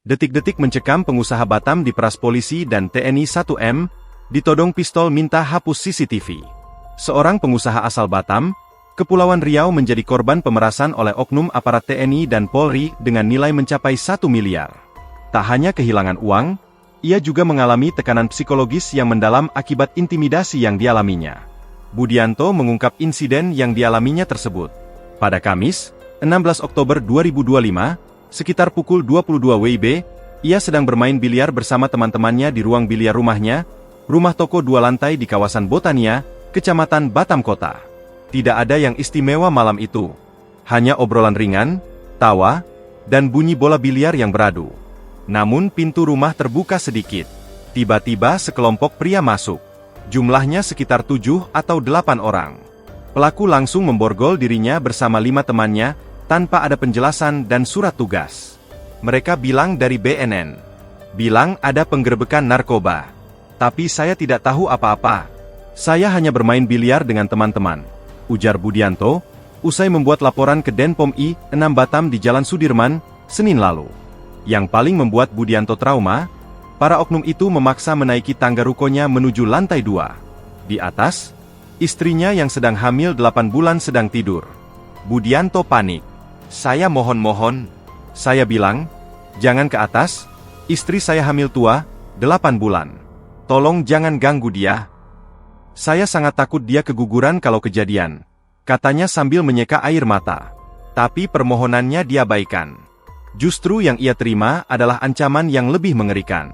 Detik-detik mencekam pengusaha Batam diperas polisi dan TNI 1M, ditodong pistol minta hapus CCTV. Seorang pengusaha asal Batam, Kepulauan Riau menjadi korban pemerasan oleh oknum aparat TNI dan Polri dengan nilai mencapai 1 miliar. Tak hanya kehilangan uang, ia juga mengalami tekanan psikologis yang mendalam akibat intimidasi yang dialaminya. Budianto mengungkap insiden yang dialaminya tersebut. Pada Kamis, 16 Oktober 2025, sekitar pukul 22 WIB, ia sedang bermain biliar bersama teman-temannya di ruang biliar rumahnya, rumah toko 2 lantai di kawasan Botania, Kecamatan Batam Kota. Tidak ada yang istimewa malam itu. Hanya obrolan ringan, tawa, dan bunyi bola biliar yang beradu. Namun pintu rumah terbuka sedikit. Tiba-tiba sekelompok pria masuk. Jumlahnya sekitar 7 atau 8 orang. Pelaku langsung memborgol dirinya bersama 5 temannya, tanpa ada penjelasan dan surat tugas. Mereka bilang dari BNN. Bilang ada penggerebekan narkoba. Tapi saya tidak tahu apa-apa. Saya hanya bermain biliar dengan teman-teman, ujar Budianto, usai membuat laporan ke Denpom I6 Batam di Jalan Sudirman, Senin lalu. Yang paling membuat Budianto trauma, para oknum itu memaksa menaiki tangga rukonya menuju lantai 2. Di atas, istrinya yang sedang hamil 8 bulan sedang tidur. Budianto panik. Saya mohon, saya bilang, jangan ke atas, istri saya hamil tua, 8 bulan. Tolong jangan ganggu dia. Saya sangat takut dia keguguran kalau kejadian, katanya sambil menyeka air mata. Tapi permohonannya diabaikan. Justru yang ia terima adalah ancaman yang lebih mengerikan.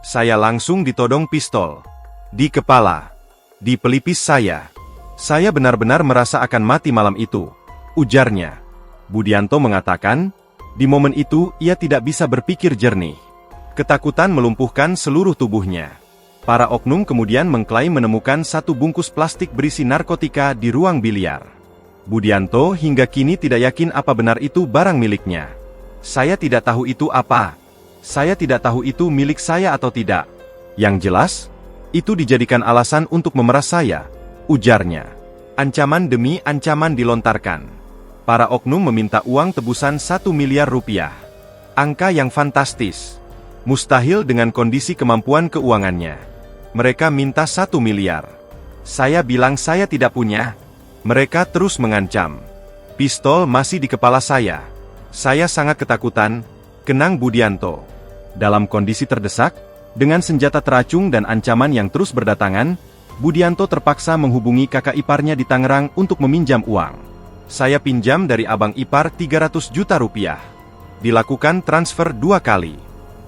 Saya langsung ditodong pistol. Di kepala. Di pelipis saya. Saya benar-benar merasa akan mati malam itu, ujarnya. Budianto mengatakan, di momen itu ia tidak bisa berpikir jernih. Ketakutan melumpuhkan seluruh tubuhnya. Para oknum kemudian mengklaim menemukan 1 bungkus plastik berisi narkotika di ruang biliar. Budianto hingga kini tidak yakin apa benar itu barang miliknya. Saya tidak tahu itu apa. Saya tidak tahu itu milik saya atau tidak. Yang jelas, itu dijadikan alasan untuk memeras saya, ujarnya. Ancaman demi ancaman dilontarkan. Para oknum meminta uang tebusan 1 miliar rupiah. Angka yang fantastis. Mustahil dengan kondisi kemampuan keuangannya. Mereka minta 1 miliar. Saya bilang saya tidak punya. Mereka terus mengancam. Pistol masih di kepala saya. Saya sangat ketakutan, kenang Budianto. Dalam kondisi terdesak, dengan senjata teracung dan ancaman yang terus berdatangan, Budianto terpaksa menghubungi kakak iparnya di Tangerang untuk meminjam uang. Saya pinjam dari abang ipar 300 juta rupiah. Dilakukan transfer 2 kali.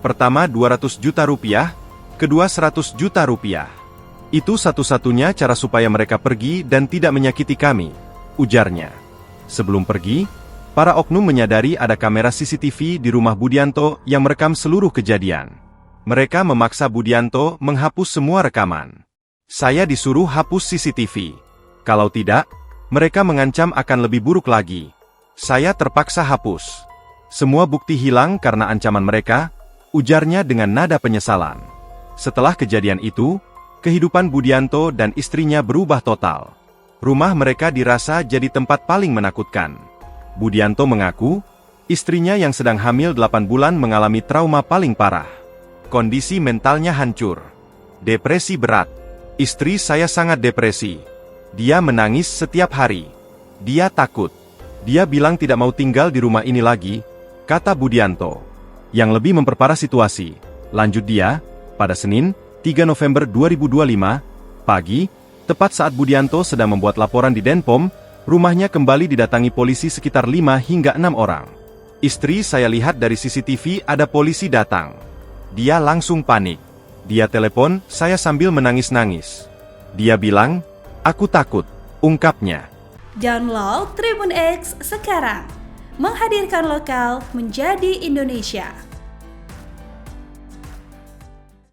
Pertama 200 juta rupiah, kedua 100 juta rupiah. Itu satu-satunya cara supaya mereka pergi dan tidak menyakiti kami, ujarnya. Sebelum pergi, para oknum menyadari ada kamera CCTV di rumah Budianto yang merekam seluruh kejadian. Mereka memaksa Budianto menghapus semua rekaman. Saya disuruh hapus CCTV. Kalau tidak, mereka mengancam akan lebih buruk lagi. Saya terpaksa hapus. Semua bukti hilang karena ancaman mereka, ujarnya dengan nada penyesalan. Setelah kejadian itu, kehidupan Budianto dan istrinya berubah total. Rumah mereka dirasa jadi tempat paling menakutkan. Budianto mengaku, istrinya yang sedang hamil 8 bulan mengalami trauma paling parah. Kondisi mentalnya hancur. Depresi berat. Istri saya sangat depresi. Dia menangis setiap hari. Dia takut. Dia bilang tidak mau tinggal di rumah ini lagi, kata Budianto. Yang lebih memperparah situasi, lanjut dia, pada Senin, 3 November 2025, pagi, tepat saat Budianto sedang membuat laporan di Denpom, rumahnya kembali didatangi polisi sekitar 5 hingga 6 orang. Istri saya lihat dari CCTV ada polisi datang. Dia langsung panik. Dia telepon saya sambil menangis-nangis. Dia bilang, aku takut, ungkapnya. Download Tribun X sekarang. Menghadirkan lokal menjadi Indonesia.